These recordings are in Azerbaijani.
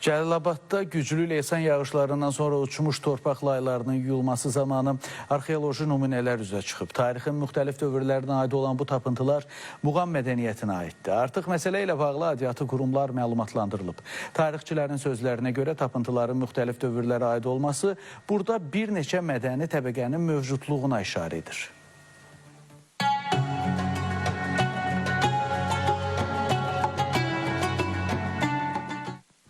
Cəlilabadda güclü leysan yağışlarından sonra uçmuş torpaq laylarının yuyulması zamanı arxeoloji nümunələr üzə çıxıb. Tarixin müxtəlif dövrlərinə aid olan bu tapıntılar Muğam mədəniyyətinə aiddir. Artıq məsələ ilə bağlı aidiyyatı qurumlar məlumatlandırılıb. Tarixçilərin sözlərinə görə tapıntıların müxtəlif dövrlərə aid olması burada bir neçə mədəni təbəqənin mövcudluğuna işarə edir.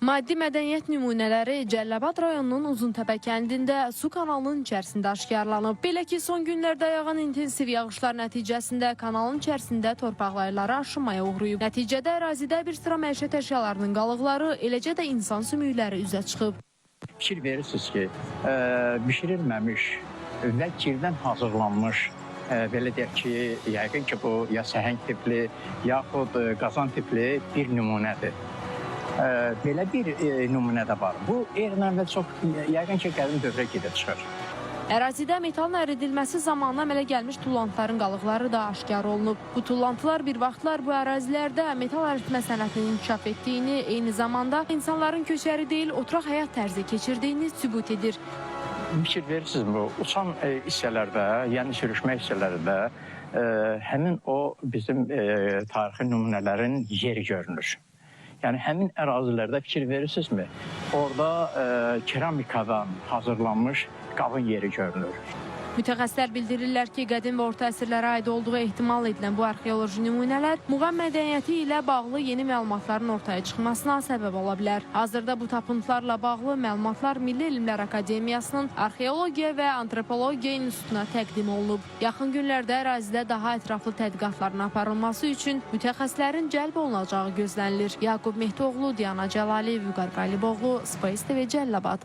Maddi mədəniyyət nümunələri Cəlilabad rayonunun Uzuntəpə kəndində su kanalının içərisində aşkarlanıb. Belə ki, son günlərdə yağan intensiv yağışlar nəticəsində kanalın içərisində torpaq layları aşınmaya uğrayıb. Nəticədə ərazidə bir sıra məişət əşyalarının qalıqları, eləcə də insan sümükləri üzə çıxıb. Fikir verirsiniz ki, bişirilməmiş və girdən hazırlanmış, belə deyək ki, yəqin ki, bu ya səhəng tipli, yaxud qazan tipli bir nümunədir. Belə bir nümunə də var. Bu ermən və çox yəqin ki, qədim dövrə gedib çıxır. Ərazidə metalın əridilməsi zamanı əmələ gəlmiş tullantıların qalıqları da aşkar olunub. Bu tullantılar bir vaxtlar bu ərazilərdə metal əritmə sənətinin inkişaf etdiyini, eyni zamanda insanların köçəri deyil, oturaq həyat tərzi keçirdiyini sübut edir. Fikir verirsiniz, bu uçan hissələrdə, yəni sürüşmə hissələrində həmin o bizim tarixi nümunələrin yeri görünür. Yəni, həmin ərazilərdə fikir verirsinizmi? Orada keramikadan hazırlanmış qabın yeri görünür. Mütəxəssislər bildirirlər ki, qədim və orta əsrlərə aid olduğu ehtimal edilən bu arxeoloji nümunələr Muğam mədəniyyəti ilə bağlı yeni məlumatların ortaya çıxmasına səbəb ola bilər. Hazırda bu tapıntılarla bağlı məlumatlar Milli Elmlər Akademiyasının Arxeologiya və Antropologiya İnstitutuna təqdim olunub. Yaxın günlərdə ərazidə daha ətraflı tədqiqatların aparılması üçün mütəxəssislərin cəlb olunacağı gözlənilir. Yaqub Mehdioğlu, Diana Cəlali, Vüqar Qaliboğlu, Space TV Cəlilabad.